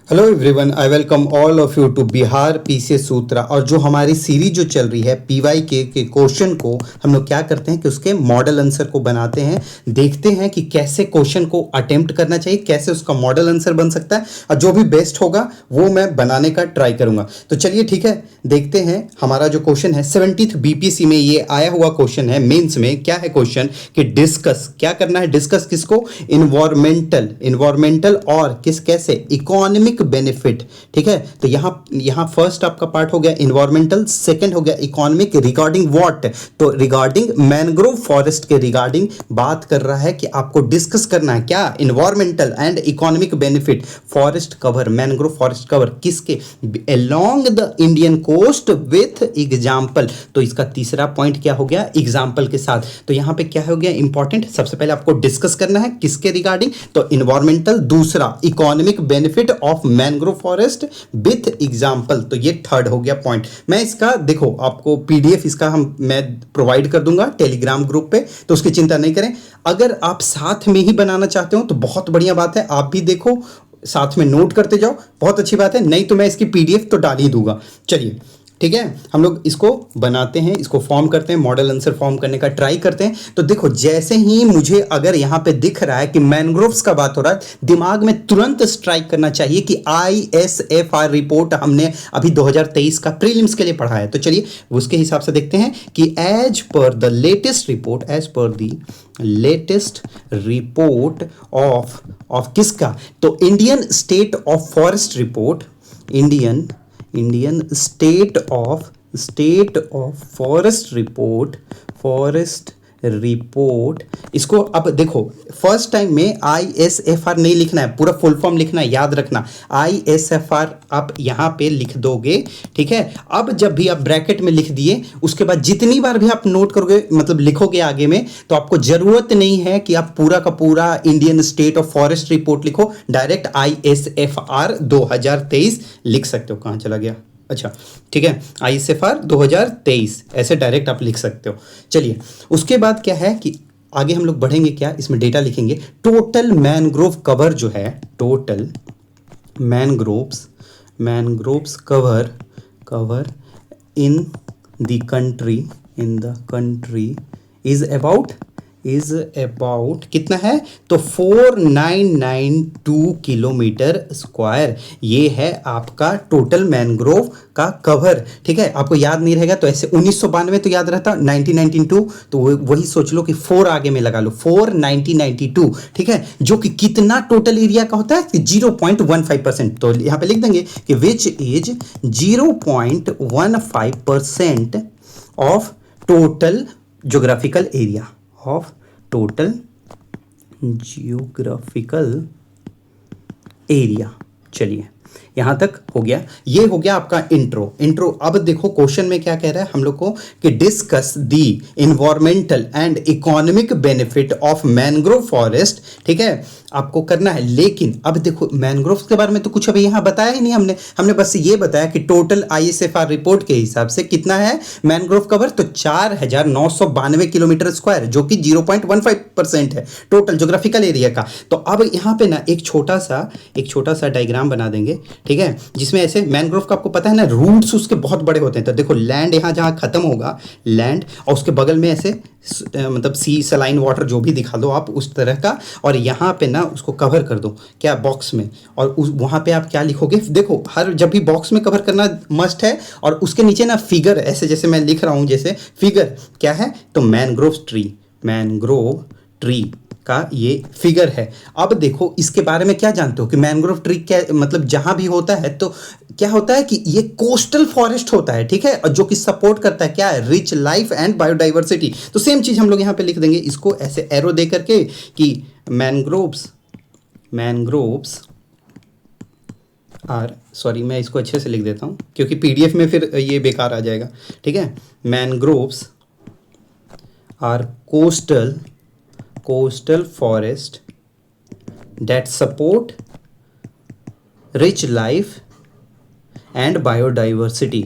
Hello everyone, I welcome all of you to Bihar PCS Sutra. और जो हमारी सीरीज जो चल रही है पीवाई के क्वेश्चन को हम लोग क्या करते हैं कि उसके मॉडल आंसर को बनाते हैं, देखते हैं कि कैसे क्वेश्चन को अटेम्प्ट करना चाहिए, कैसे उसका मॉडल आंसर बन सकता है, और जो भी बेस्ट होगा वो मैं बनाने का ट्राई करूंगा। तो चलिए ठीक है, देखते हैं हमारा जो क्वेश्चन है 70th बीपीसी में ये आया हुआ क्वेश्चन है। मेंस में क्या है क्वेश्चन कि डिस्कस क्या करना है, डिस्कस किसको, इन्वायरमेंटल और किस कैसे इकोनॉमिक बेनिफिट। ठीक है, तो यहां फर्स्ट आपका पार्ट हो गया इन्वायरमेंटल, सेकंड हो गया इकोनॉमिक रिगार्डिंग व्हाट, तो रिगार्डिंग मैनग्रोव फॉरेस्ट के रिगार्डिंग बात कर रहा है कि आपको डिस्कस करना है क्या, environmental and economic benefit forest cover, mangrove forest cover किसके, along the Indian coast with example. तो इसका तीसरा पॉइंट क्या हो गया, एग्जाम्पल के साथ। तो यहां पे क्या हो गया इंपॉर्टेंट, सबसे पहले आपको डिस्कस करना है किसके रिगार्डिंग, तो इन्वायरमेंटल, दूसरा economic benefit of mangrove forest with example. तो ये थर्ड हो गया पॉइंट। मैं इसका देखो आपको पीडीएफ इसका मैं प्रोवाइड कर दूंगा टेलीग्राम ग्रुप पे, तो उसकी चिंता नहीं करें। अगर आप साथ में ही बनाना चाहते हो तो बहुत बढ़िया बात है, आप भी देखो साथ में नोट करते जाओ, बहुत अच्छी बात है। नहीं तो मैं इसकी पीडीएफ तो डाल ही दूंगा। चलिए ठीक है, हम लोग इसको बनाते हैं, इसको फॉर्म करते हैं, मॉडल आंसर फॉर्म करने का ट्राई करते हैं। तो देखो जैसे ही मुझे अगर यहां पे दिख रहा है कि मैनग्रोव्स का बात हो रहा है, दिमाग में तुरंत स्ट्राइक करना चाहिए कि आईएसएफआर रिपोर्ट हमने अभी 2023 का प्रीलिम्स के लिए पढ़ा है। तो चलिए उसके हिसाब से देखते हैं कि as per the latest report, as per the latest report of किसका, तो Indian state of forest report, Indian state of forest report. इसको अब देखो फर्स्ट टाइम में आईएसएफआर नहीं लिखना है, पूरा फुल फॉर्म लिखना है, याद रखना आईएसएफआर आप यहां पे लिख दोगे। ठीक है, अब जब भी आप ब्रैकेट में लिख दिए उसके बाद जितनी बार भी आप नोट करोगे मतलब लिखोगे आगे में, तो आपको जरूरत नहीं है कि आप पूरा का पूरा Indian state of forest report लिखो, डायरेक्ट आईएसएफआर 2023 लिख सकते हो। कहां चला गया, अच्छा ठीक है, आईएसएफआर 2023 ऐसे डायरेक्ट आप लिख सकते हो। चलिए उसके बाद क्या है कि आगे हम लोग बढ़ेंगे, क्या इसमें डेटा लिखेंगे, टोटल मैनग्रोव कवर जो है, total mangroves cover in the country is about कितना है, तो 4992 किलोमीटर स्क्वायर। ये है आपका टोटल मैनग्रोव का कवर। ठीक है, आपको याद नहीं रहेगा तो ऐसे 1992 तो याद रहता, 1992 तो वही सोच लो कि 4 आगे में लगा लो, 4992। ठीक है, जो कि कितना टोटल एरिया का होता है, 0.15%। तो यहां पे लिख देंगे कि which is 0.15% of total geographical area, of total geographical area. चलिए यहां तक हो गया, ये हो गया आपका इंट्रो। अब देखो क्वेश्चन में क्या कह रहा है हम लोग को कि discuss the environmental and economic benefit of mangrove forest. ठीक है, आपको करना है, लेकिन अब देखो मैनग्रोव के बारे में तो कुछ अभी यहां बताया ही नहीं हमने बस ये बताया कि टोटल आईएसएफआर रिपोर्ट के हिसाब से कितना है मैनग्रोव कवर, तो 4992 किलोमीटर स्क्वायर, जो कि 0.15% है टोटल ज्योग्राफिकल एरिया का। तो अब यहां पे ना एक छोटा सा डायग्राम बना देंगे, ठीक है, जिसमें ऐसे मैनग्रोव का आपको पता है ना रूट्स उसके बहुत बड़े होते हैं। तो देखो लैंड यहां जहां खत्म होगा, लैंड, और उसके बगल में ऐसे मतलब सी सलाइन वाटर जो भी दिखा दो आप उस तरह का, और यहाँ पे ना उसको कवर कर दो क्या बॉक्स में, और उस वहाँ पे आप क्या लिखोगे, देखो हर जब भी बॉक्स में कवर करना मस्ट है, और उसके नीचे ना फिगर ऐसे जैसे मैं लिख रहा हूँ, जैसे फिगर क्या है, तो मैनग्रोव ट्री का ये फिगर है। अब देखो इसके बारे में क्या जानते हो कि मैनग्रोव ट्री क्या मतलब जहां भी होता है तो क्या होता है कि ये कोस्टल फॉरेस्ट होता है। ठीक है, और जो कि सपोर्ट करता है क्या है, रिच लाइफ एंड बायोडाइवर्सिटी। तो सेम चीज हम लोग यहां पे लिख देंगे, इसको ऐसे एरो दे करके कि मैनग्रोव्स आर, सॉरी मैं इसको अच्छे से लिख देता हूं क्योंकि पीडीएफ में फिर ये बेकार आ जाएगा। ठीक है, mangroves are coastal forest that support rich life and biodiversity,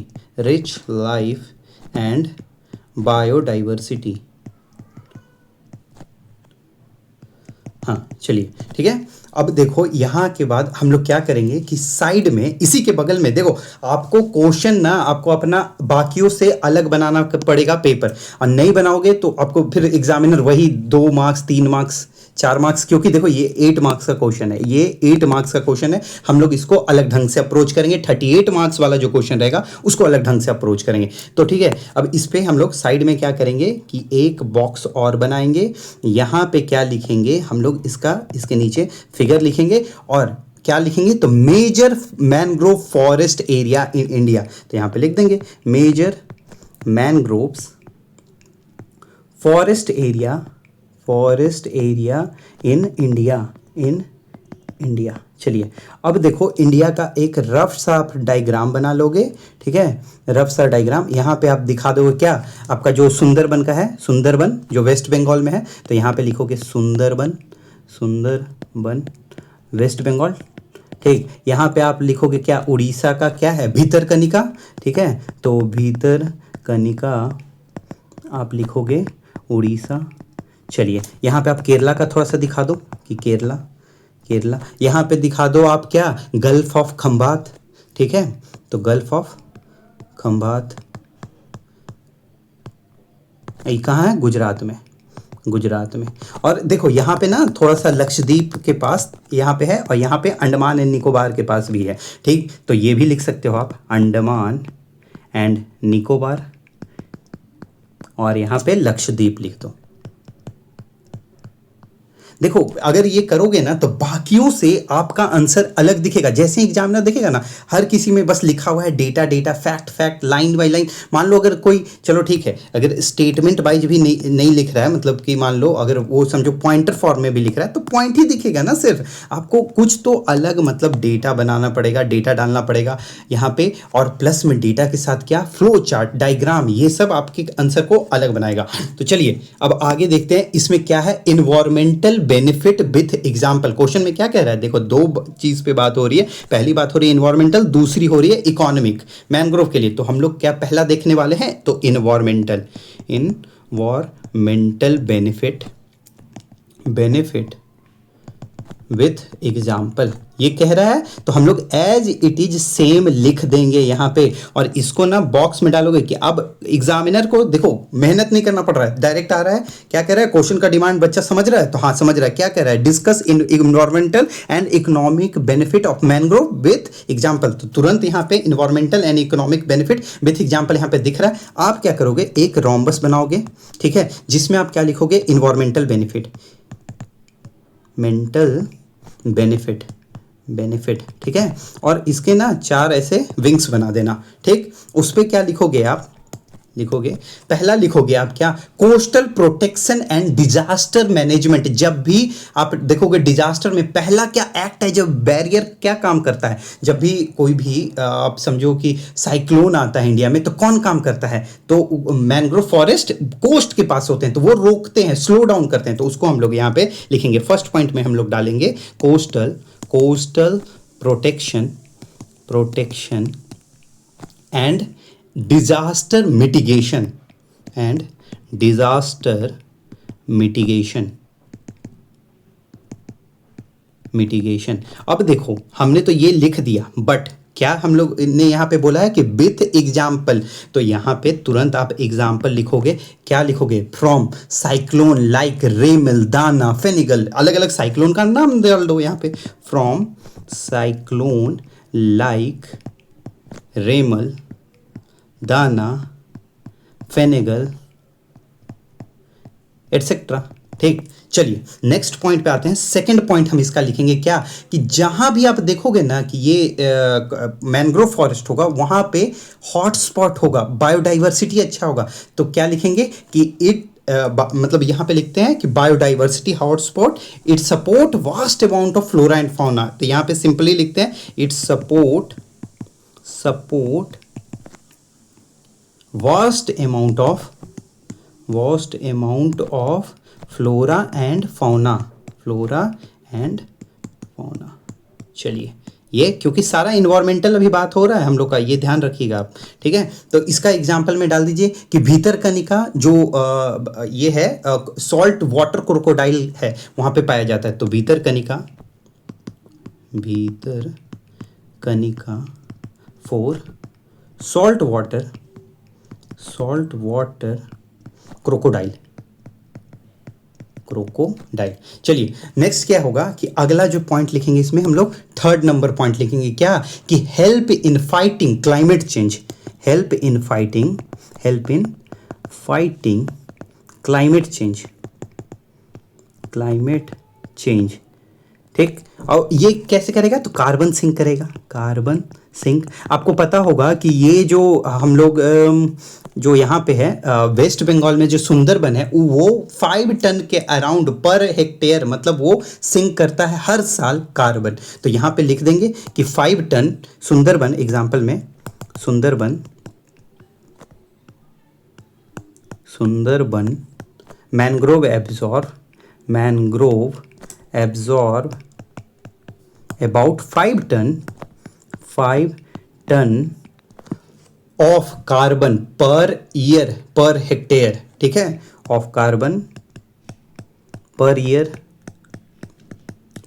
हाँ चलिए ठीक है। अब देखो यहाँ के बाद हम लोग क्या करेंगे कि साइड में इसी के बगल में देखो, आपको क्वेश्चन ना आपको अपना बाकियों से अलग बनाना पड़ेगा पेपर, और नहीं बनाओगे तो आपको फिर एग्जामिनर वही 2 मार्क्स 3 मार्क्स 4 मार्क्स, क्योंकि देखो ये 8 मार्क्स का क्वेश्चन है, ये 8 मार्क्स का क्वेश्चन है, हम लोग इसको अलग ढंग से अप्रोच करेंगे। 38 मार्क्स वाला जो क्वेश्चन रहेगा उसको अलग ढंग से अप्रोच करेंगे। तो ठीक है, अब इस पे हम लोग साइड में क्या करेंगे कि एक बॉक्स और बनाएंगे। यहाँ पे क्या लिखेंगे हम लोग, इसका इसके नीचे फिगर लिखेंगे, और क्या लिखेंगे तो major mangrove forest area in India, तो यहाँ पे लिख देंगे major mangroves forest area in India. चलिए अब देखो इंडिया का एक रफ सा आप डायग्राम बना लोगे, ठीक है, रफ सा डायग्राम। यहाँ पे आप दिखा दोगे क्या, आपका जो सुंदरबन का है, सुंदरबन जो वेस्ट बंगाल में है, तो यहाँ पे लिखोगे सुंदरबन वेस्ट बंगाल, ठीक। यहाँ पे आप लिखोगे क्या, उड़ीसा का क्या है, भीतरकनिका, ठीक है, तो भीतरकनिका आप लिखोगे उड़ीसा। चलिए यहाँ पे आप केरला का थोड़ा सा दिखा दो कि केरला, यहाँ पे दिखा दो आप क्या, गल्फ ऑफ खंबात, ठीक है, तो गल्फ ऑफ खंबात ये कहाँ है, गुजरात में। और देखो यहाँ पे ना थोड़ा सा लक्षद्वीप के पास यहाँ पे है, और यहाँ पे अंडमान एंड निकोबार के पास भी है, ठीक, तो ये भी लिख सकते हो आप अंडमान एंड निकोबार, और यहाँ पे लक्षद्वीप लिख दो। देखो अगर ये करोगे ना तो बाकियों से आपका आंसर अलग दिखेगा। जैसे एग्जामिनर देखेगा ना, हर किसी में बस लिखा हुआ है data fact line by line. मान लो अगर कोई, चलो ठीक है, अगर स्टेटमेंट वाइज भी नहीं लिख रहा है, मतलब कि मान लो अगर वो समझो पॉइंटर फॉर्म में भी लिख रहा है, तो पॉइंट ही दिखेगा ना सिर्फ, आपको कुछ तो अलग मतलब डेटा बनाना पड़ेगा, डेटा डालना पड़ेगा यहाँ पे, और प्लस में डेटा के साथ क्या, फ्लो चार्ट, डायग्राम, ये सब आपके आंसर को अलग बनाएगा। तो चलिए अब आगे देखते हैं इसमें क्या है, environmental benefit with example. Question में क्या कह रहा है, देखो दो चीज पे बात हो रही है, पहली बात हो रही है इन्वायरमेंटल, दूसरी हो रही है इकोनॉमिक मैनग्रोव के लिए। तो हम लोग क्या पहला देखने वाले हैं, तो इन्वायरमेंटल बेनिफिट विथ एग्जाम्पल ये कह रहा है, तो हम लोग एज इट इज सेम लिख देंगे यहाँ पे, और इसको ना बॉक्स में डालोगे कि अब एग्जामिनर को देखो मेहनत नहीं करना पड़ रहा है, डायरेक्ट आ रहा है, क्या कह रहा है, क्वेश्चन का डिमांड बच्चा समझ रहा है, तो हाँ समझ रहा है, क्या कह रहा है, discuss in environmental and economic benefit of mangrove with example. तो तुरंत यहाँ पे environmental and economic benefit with example यहाँ पे दिख रहा है। आप क्या करोगे, एक रोम्बस बनाओगे, ठीक है, जिसमें आप क्या लिखोगे, इन्वायरमेंटल बेनिफिट, ठीक है, और इसके ना 4 ऐसे विंग्स बना देना, ठीक। उस पे क्या लिखोगे आप, पहला लिखोगे आप क्या, coastal protection and disaster management. जब भी आप देखोगे डिजास्टर में पहला क्या एक्ट है, जब बैरियर क्या काम करता है, जब भी कोई भी आप समझो कि साइक्लोन आता है इंडिया में, तो कौन काम करता है, तो मैनग्रोव फॉरेस्ट कोस्ट के पास होते हैं, तो वो रोकते हैं, स्लो डाउन करते हैं, तो उसको हम लोग यहाँ पे लिखेंगे। फर्स्ट पॉइंट में हम लोग डालेंगे coastal protection and disaster mitigation. अब देखो हमने तो ये लिख दिया, बट क्या हम लोग ने यहाँ पे बोला है कि विथ एग्जाम्पल, तो यहाँ पे तुरंत आप एग्जाम्पल लिखोगे, क्या लिखोगे, फ्रॉम साइक्लोन लाइक रेमल, दाना, फेनिगल, अलग अलग साइक्लोन का नाम डाल दो यहाँ पे, फ्रॉम साइक्लोन लाइक रेमल, दाना, फेनेगल एटसेट्रा, ठीक। चलिए नेक्स्ट पॉइंट पे आते हैं। सेकंड पॉइंट हम इसका लिखेंगे क्या, कि जहां भी आप देखोगे ना कि ये मैनग्रोव फॉरेस्ट होगा, वहां पे हॉटस्पॉट होगा, बायोडाइवर्सिटी अच्छा होगा, तो क्या लिखेंगे कि इट मतलब यहाँ पे लिखते हैं कि biodiversity hotspot, it support vast amount of flora and fauna. तो यहाँ पे सिंपली लिखते हैं it support vast amount of flora and fauna। चलिए ये क्योंकि सारा इन्वायरमेंटल अभी बात हो रहा है हम लोग का, ये ध्यान रखिएगा आप, ठीक है। तो इसका एग्जांपल में डाल दीजिए कि भीतरकनिका जो ये है सॉल्ट वाटर क्रोकोडाइल है, वहाँ पे पाया जाता है, तो भीतरकनिका भीतर Kanika for salt water crocodile. चलिए नेक्स्ट क्या होगा कि अगला जो पॉइंट लिखेंगे इसमें हम लोग थर्ड नंबर पॉइंट लिखेंगे क्या कि help in fighting climate change. Help in fighting climate change. ठीक, और ये कैसे करेगा तो कार्बन सिंक करेगा। कार्बन सिंक आपको पता होगा कि ये जो हम लोग जो यहाँ पे है वेस्ट बंगाल में जो सुंदरबन है वो 5 टन के अराउंड पर हेक्टेयर मतलब वो सिंक करता है हर साल कार्बन। तो यहाँ पे लिख देंगे कि 5 टन सुंदरबन, एग्जाम्पल में Sundarban mangrove absorb about 5 ton of carbon per year per hectare। ठीक है, of carbon per year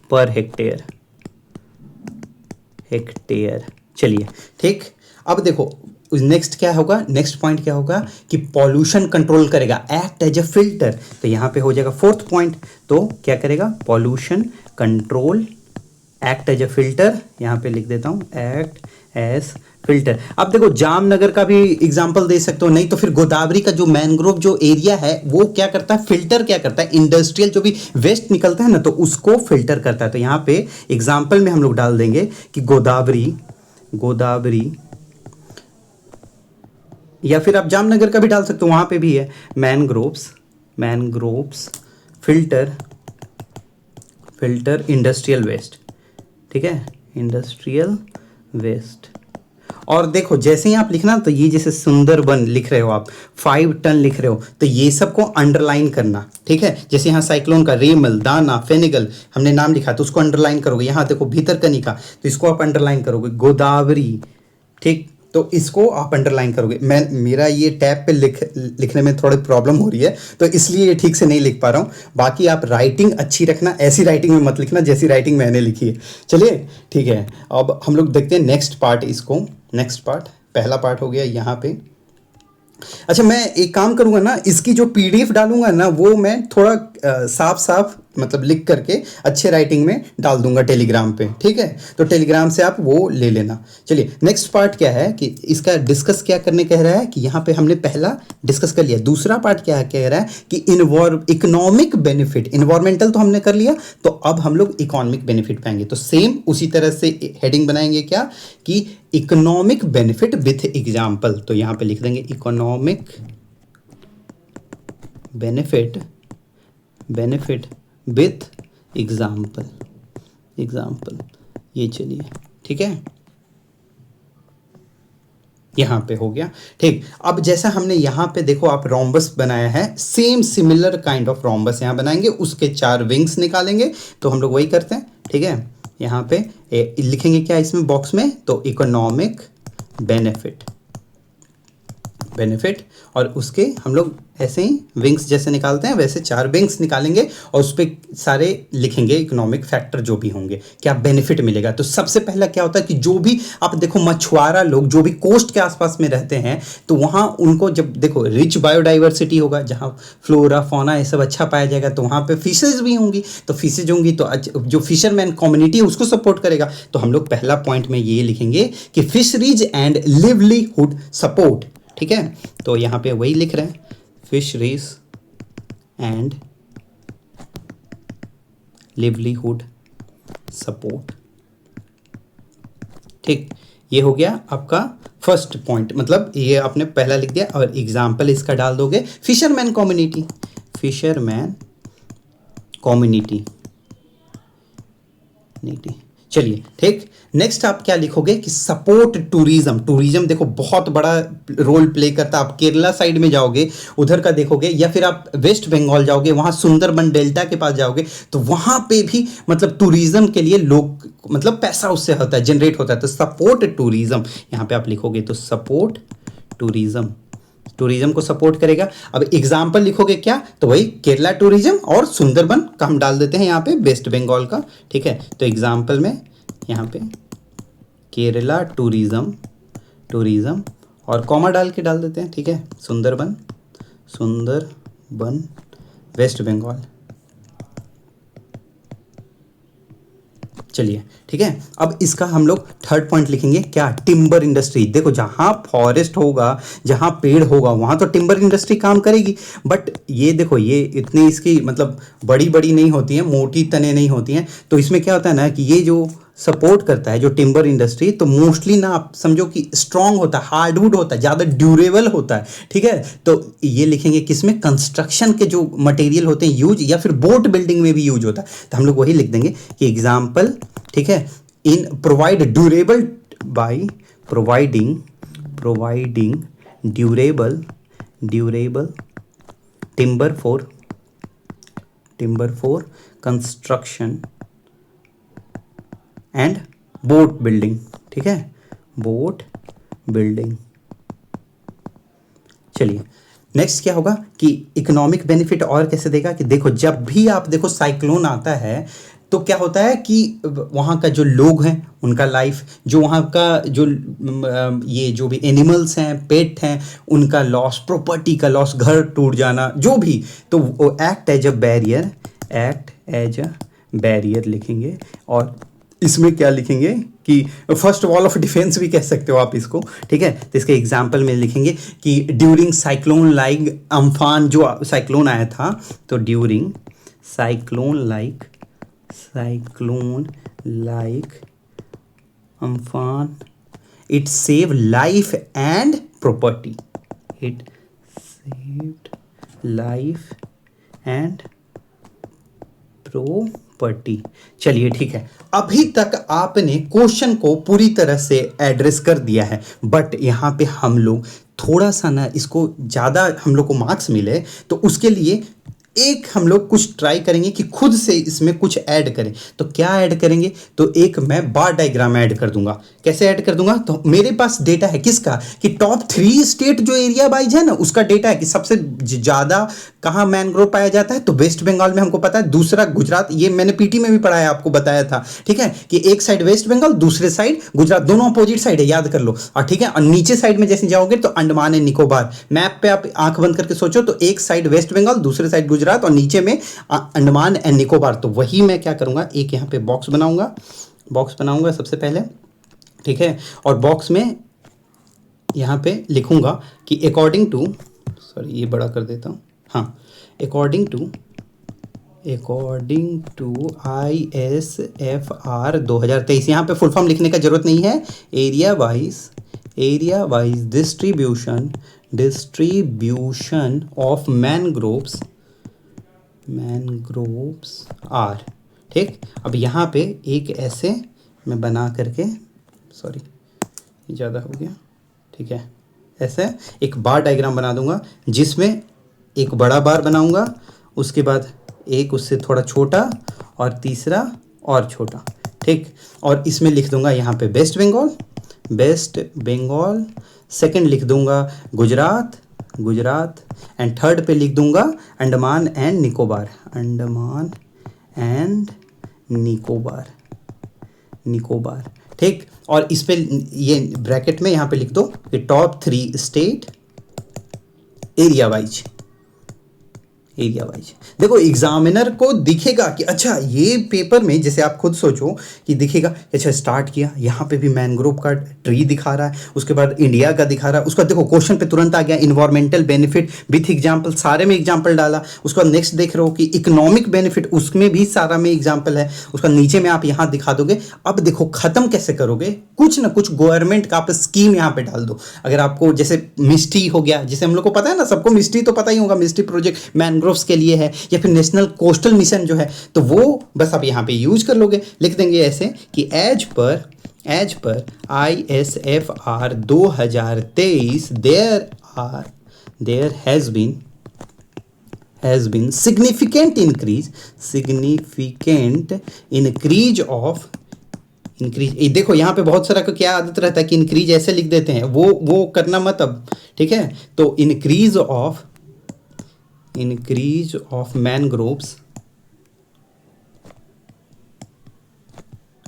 per hectare। चलिए ठीक, अब देखो नेक्स्ट क्या होगा, नेक्स्ट पॉइंट क्या होगा कि पॉल्यूशन कंट्रोल करेगा, एक्ट एज अ फिल्टर। तो यहां पे हो जाएगा फोर्थ पॉइंट। तो क्या करेगा, pollution control, act as a filter. यहां पे लिख देता हूं एक्ट एज फिल्टर। अब देखो जामनगर का भी एग्जांपल दे सकते हो, नहीं तो फिर गोदावरी का जो मैंग्रोव जो एरिया है वो क्या करता है, फिल्टर क्या करता है, इंडस्ट्रियल जो भी वेस्ट निकलता है ना तो उसको फिल्टर करता है। तो यहां पे एग्जांपल में हम लोग डाल देंगे कि गोदावरी, या फिर आप जामनगर का भी डाल सकते हो, वहां पे भी है मैनग्रोव्स फिल्टर इंडस्ट्रियल वेस्ट। ठीक है, इंडस्ट्रियल वेस्ट। और देखो जैसे ही आप लिखना तो ये जैसे सुंदरबन लिख रहे हो आप, 5 टन लिख रहे हो तो ये सबको अंडरलाइन करना। ठीक है, जैसे यहाँ साइक्लोन का रेमल, दाना, फेनेगल हमने नाम लिखा तो उसको अंडरलाइन करोगे। यहाँ देखो भीतरकनिका तो इसको आप अंडरलाइन करोगे, गोदावरी, ठीक, तो इसको आप अंडरलाइन करोगे। मेरा ये टैब पे लिखने में थोड़ी प्रॉब्लम हो रही है तो इसलिए ये ठीक से नहीं लिख पा रहा हूँ। बाकी आप राइटिंग अच्छी रखना, ऐसी राइटिंग में मत लिखना जैसी राइटिंग मैंने लिखी है। चलिए ठीक है, अब हम लोग देखते हैं नेक्स्ट पार्ट। नेक्स्ट पार्ट, पहला पार्ट हो गया यहाँ पे। अच्छा, मैं एक काम करूंगा ना, इसकी जो पीडीएफ डालूंगा ना वो मैं थोड़ा साफ मतलब लिख करके अच्छे राइटिंग में डाल दूंगा टेलीग्राम पे। ठीक है, तो टेलीग्राम से आप वो ले लेना। चलिए नेक्स्ट पार्ट क्या है कि इसका डिस्कस क्या करने कह रहा है कि यहाँ पे हमने पहला डिस्कस कर लिया। दूसरा पार्ट क्या कह रहा है कि इकोनॉमिक बेनिफिट, इन्वायरमेंटल तो हमने कर लिया, तो अब हम लोग इकोनॉमिक बेनिफिट पाएंगे। तो सेम उसी तरह से हेडिंग बनाएंगे क्या कि इकोनॉमिक बेनिफिट विथ एग्जाम्पल। तो यहाँ पे लिख देंगे इकोनॉमिक बेनिफिट विथ एग्जाम्पल। ये चलिए ठीक है, यहां पे हो गया। ठीक, अब जैसा हमने यहां पे देखो आप रोम्बस बनाया है, same similar kind of rhombus यहां बनाएंगे, उसके 4 विंग्स निकालेंगे। तो हम लोग वही करते हैं। ठीक है, यहां पे लिखेंगे क्या इसमें बॉक्स में, तो इकोनॉमिक बेनिफिट और उसके हम लोग ऐसे ही विंग्स जैसे निकालते हैं वैसे 4 विंग्स निकालेंगे और उस पर सारे लिखेंगे इकोनॉमिक फैक्टर जो भी होंगे, क्या बेनिफिट मिलेगा। तो सबसे पहला क्या होता है कि जो भी आप देखो मछुआरा लोग जो भी कोस्ट के आसपास में रहते हैं तो वहाँ उनको जब देखो रिच बायोडाइवर्सिटी होगा, जहाँ फ्लोरा फौना ये सब अच्छा पाया जाएगा, तो वहाँ पे फिशेज भी होंगी, तो फिशेज होंगी तो जो फिशरमैन कम्युनिटी है उसको सपोर्ट करेगा। तो हम लोग पहला पॉइंट में ये लिखेंगे कि फिशरीज एंड लिवलीहुड सपोर्ट। ठीक है, तो यहाँ पे वही लिख रहे हैं, फिशरीज एंड लिवलीहुड सपोर्ट। ठीक, ये हो गया आपका फर्स्ट पॉइंट, मतलब ये आपने पहला लिख दिया और एग्जाम्पल इसका डाल दोगे फिशरमैन कम्युनिटी। चलिए ठीक, नेक्स्ट आप क्या लिखोगे कि सपोर्ट टूरिज्म देखो बहुत बड़ा रोल प्ले करता है। आप केरला साइड में जाओगे उधर का देखोगे, या फिर आप वेस्ट बंगाल जाओगे वहाँ सुंदरबन डेल्टा के पास जाओगे तो वहाँ पे भी मतलब टूरिज्म के लिए लोग मतलब पैसा उससे होता है, जनरेट होता है। तो सपोर्ट टूरिज्म यहाँ पे आप लिखोगे, तो सपोर्ट टूरिज्म को सपोर्ट करेगा। अब एग्जाम्पल लिखोगे क्या, तो वही केरला टूरिज्म और सुंदरबन का हम डाल देते हैं यहाँ पे वेस्ट बंगाल का। ठीक है, तो एग्जाम्पल में यहाँ पे केरला टूरिज्म, टूरिज्म और कॉमा डाल के डाल देते हैं, ठीक है, सुंदरबन, सुंदरबन वेस्ट बंगाल। चलिए ठीक है, अब इसका हम लोग थर्ड पॉइंट लिखेंगे क्या, टिम्बर इंडस्ट्री। देखो जहां फॉरेस्ट होगा, जहां पेड़ होगा वहां तो टिम्बर इंडस्ट्री काम करेगी, बट ये देखो ये इतनी इसकी मतलब बड़ी बड़ी नहीं होती है, मोटी तने नहीं होती हैं, तो इसमें क्या होता है ना कि ये जो सपोर्ट करता है जो टिम्बर इंडस्ट्री, तो मोस्टली ना आप समझो कि स्ट्रांग होता है, हार्डवुड होता है, ज़्यादा ड्यूरेबल होता है, ठीक है। तो ये लिखेंगे किसमें, कंस्ट्रक्शन के जो मटेरियल होते हैं यूज, या फिर बोट बिल्डिंग में भी यूज होता है, तो हम लोग वही लिख देंगे कि एग्जाम्पल, ठीक है, in provide durable by providing durable timber for construction and boat building, ठीक है, बोट बिल्डिंग। चलिए नेक्स्ट क्या होगा कि इकोनॉमिक बेनिफिट और कैसे देगा, कि देखो जब भी आप देखो साइक्लोन आता है तो क्या होता है कि वहाँ का जो लोग हैं उनका लाइफ, जो वहाँ का जो ये जो भी एनिमल्स हैं, पेट हैं, उनका लॉस, प्रॉपर्टी का लॉस, घर टूट जाना, जो भी, तो वो एक्ट एज अ बैरियर लिखेंगे। और इसमें क्या लिखेंगे कि फर्स्ट वॉल ऑफ डिफेंस भी कह सकते हो आप इसको, ठीक है। तो इसके एग्जाम्पल में लिखेंगे कि ड्यूरिंग साइक्लोन लाइक अम्फान, जो साइक्लोन आया था, तो during cyclone like Amphan it save life and property, it saved life and property. चलिए ठीक है, अभी तक आपने क्वेश्चन को पूरी तरह से एड्रेस कर दिया है, बट यहाँ पे हम लोग थोड़ा सा ना इसको ज़्यादा हम लोग को मार्क्स मिले, तो उसके लिए एक हम लोग कुछ ट्राई करेंगे कि खुद से इसमें कुछ ऐड करें। तो क्या ऐड करेंगे, तो एक मैं बार डायग्राम ऐड कर दूंगा। कैसे ऐड कर दूंगा, तो मेरे पास डेटा है किसका, कि टॉप 3 स्टेट जो एरिया वाइज है ना, उसका डेटा है कि सबसे ज़्यादा कहाँ मैनग्रोव पाया जाता है, तो वेस्ट बंगाल में हमको पता है, दूसरा गुजरात, ये मैंने पीटी में भी पढ़ाया, आपको बताया था, ठीक है, कि एक साइड वेस्ट बंगाल, दूसरे साइड गुजरात, दोनों अपोजिट साइड है, याद कर लो। और ठीक है, और नीचे साइड में जैसे जाओगे तो अंडमान एंड निकोबार, मैप पे आप आंख बंद करके सोचो, तो एक साइड वेस्ट बंगाल, दूसरे साइड गुजरात, और नीचे में अंडमान एंड निकोबार। तो वही मैं क्या करूंगा, एक यहाँ पे बॉक्स बनाऊंगा सबसे पहले, ठीक है, और बॉक्स में यहाँ पे लिखूंगा कि अकॉर्डिंग टू, सॉरी ये बड़ा कर देता हूँ, हाँ, अकॉर्डिंग टू ISFR 2023, यहाँ पे फुल फॉर्म लिखने का जरूरत नहीं है, area wise distribution of mangroves are, ठीक। अब यहाँ पे एक ऐसे मैं बना करके, सॉरी ये ज़्यादा हो गया, ठीक है, ऐसे एक बार डायग्राम बना दूंगा, जिसमें एक बड़ा बार बनाऊंगा, उसके बाद एक उससे थोड़ा छोटा, और तीसरा और छोटा, ठीक। और इसमें लिख दूंगा यहाँ पे वेस्ट बंगाल, सेकंड लिख दूंगा गुजरात, एंड थर्ड पे लिख दूंगा अंडमान एंड निकोबार, ठीक। और इस पे ये ब्रैकेट में यहाँ पे लिख दो कि टॉप 3 स्टेट एरिया वाइज। देखो एग्जामिनर को दिखेगा कि अच्छा ये पेपर में, जैसे आप खुद सोचो कि दिखेगा, अच्छा स्टार्ट किया, यहाँ पे भी मैनग्रोव का ट्री दिखा रहा है, उसके बाद इंडिया का दिखा रहा है, उसका देखो क्वेश्चन पे तुरंत आ गया इन्वायरमेंटल बेनिफिट विथ एग्जाम्पल, सारे में एग्जाम्पल डाला। उसके बाद नेक्स्ट देख रहे हो कि इकोनॉमिक बेनिफिट, उसमें भी सारा में एग्जाम्पल है, उसका नीचे में आप यहाँ दिखा दोगे। अब देखो खत्म कैसे करोगे, कुछ ना कुछ गवर्नमेंट का आप स्कीम यहाँ पे डाल दो। अगर आपको जैसे मिस्टी हो गया, जैसे हम लोग को पता है ना, सबको मिस्टी तो पता ही होगा, मिस्टी प्रोजेक्ट मैनग्रोव्स के लिए है, या फिर नेशनल कोस्टल मिशन जो है, तो वो बस आप यहाँ पे यूज कर लोगे। लिख देंगे ऐसे कि एज पर ISFR 2023 there has been significant of increase. देखो यहाँ पे बहुत सारा को क्या आदत रहता है कि इंक्रीज ऐसे लिख देते हैं, वो करना मत अब, ठीक है। तो increase of mangroves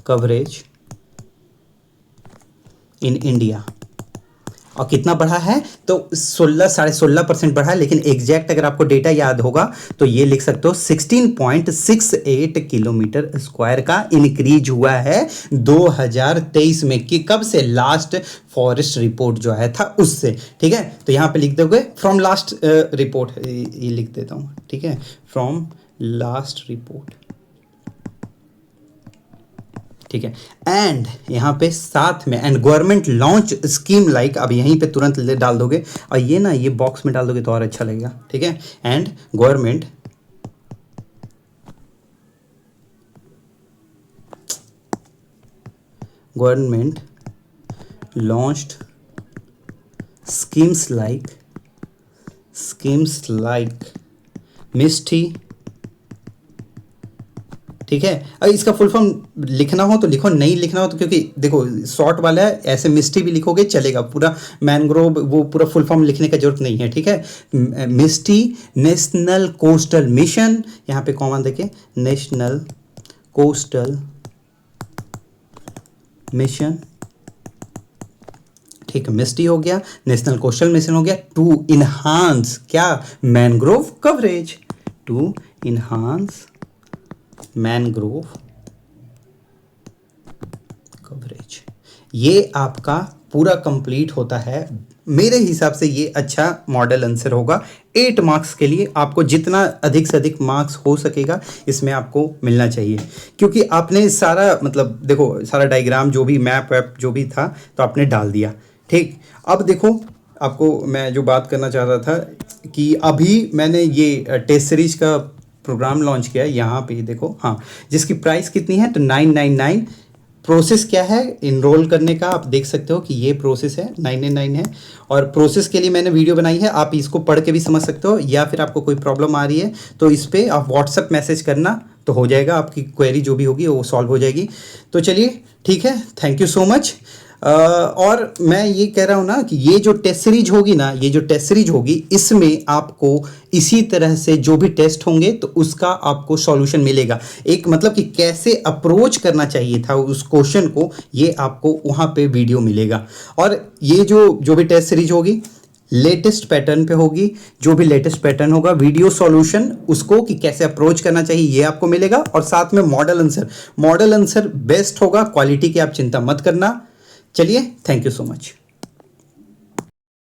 coverage in India. और कितना बढ़ा है तो 16.5% बढ़ा है, लेकिन एग्जैक्ट अगर आपको डेटा याद होगा तो ये लिख सकते हो 16.68 किलोमीटर स्क्वायर का इंक्रीज हुआ है 2023 में। कि कब से? लास्ट फॉरेस्ट रिपोर्ट जो आया था उससे। ठीक है, तो यहाँ पे लिख दोगे फ्रॉम लास्ट रिपोर्ट, ये लिख देता हूँ। ठीक है, फ्रॉम लास्ट रिपोर्ट। ठीक है, एंड यहाँ पे साथ में and government launch scheme like, अब यहीं पे तुरंत डाल दोगे और ये ना ये बॉक्स में डाल दोगे तो और अच्छा लगेगा। ठीक है, and government launched schemes like MISHTI. ठीक है, अब इसका फुल फॉर्म लिखना हो तो लिखो, नहीं लिखना हो तो, क्योंकि देखो शॉर्ट वाला है, ऐसे मिस्टी भी लिखोगे चलेगा, पूरा मैनग्रोव वो पूरा फुल फॉर्म लिखने का जरूरत नहीं है। ठीक है, मिस्टी नेशनल कोस्टल मिशन, यहाँ पे कॉमन देखे, नेशनल कोस्टल मिशन। ठीक है, मिस्टी हो गया, नेशनल कोस्टल मिशन हो गया, टू इनहांस क्या? Mangrove coverage, to enhance mangrove coverage. ये आपका पूरा कंप्लीट होता है। मेरे हिसाब से ये अच्छा मॉडल आंसर होगा 8 मार्क्स के लिए। आपको जितना अधिक से अधिक मार्क्स हो सकेगा इसमें आपको मिलना चाहिए, क्योंकि आपने सारा मतलब देखो सारा डायग्राम जो भी मैप वैप जो भी था तो आपने डाल दिया। ठीक, अब देखो आपको मैं जो बात करना चाह रहा था कि अभी मैंने ये टेस्ट सीरीज का प्रोग्राम लॉन्च किया है, यहाँ पे देखो, हाँ, जिसकी प्राइस कितनी है तो 999। प्रोसेस क्या है इनरोल करने का, आप देख सकते हो कि ये प्रोसेस है, 999 है। और प्रोसेस के लिए मैंने वीडियो बनाई है, आप इसको पढ़ के भी समझ सकते हो, या फिर आपको कोई प्रॉब्लम आ रही है तो इस पर आप व्हाट्सएप मैसेज करना तो हो जाएगा, आपकी क्वेरी जो भी होगी वो सॉल्व हो जाएगी। तो चलिए ठीक है, थैंक यू सो मच। और मैं ये कह रहा हूँ ना कि ये जो टेस्ट सीरीज होगी ना, ये जो टेस्ट सीरीज होगी इसमें आपको इसी तरह से जो भी टेस्ट होंगे तो उसका आपको सॉल्यूशन मिलेगा। एक मतलब कि कैसे अप्रोच करना चाहिए था उस क्वेश्चन को, ये आपको वहाँ पे वीडियो मिलेगा। और ये जो भी टेस्ट सीरीज होगी लेटेस्ट पैटर्न पे होगी, जो भी लेटेस्ट पैटर्न होगा वीडियो सॉल्यूशन उसको कि कैसे अप्रोच करना चाहिए ये आपको मिलेगा। और साथ में मॉडल आंसर बेस्ट होगा, क्वालिटी की आप चिंता मत करना। चलिए, थैंक यू सो मच।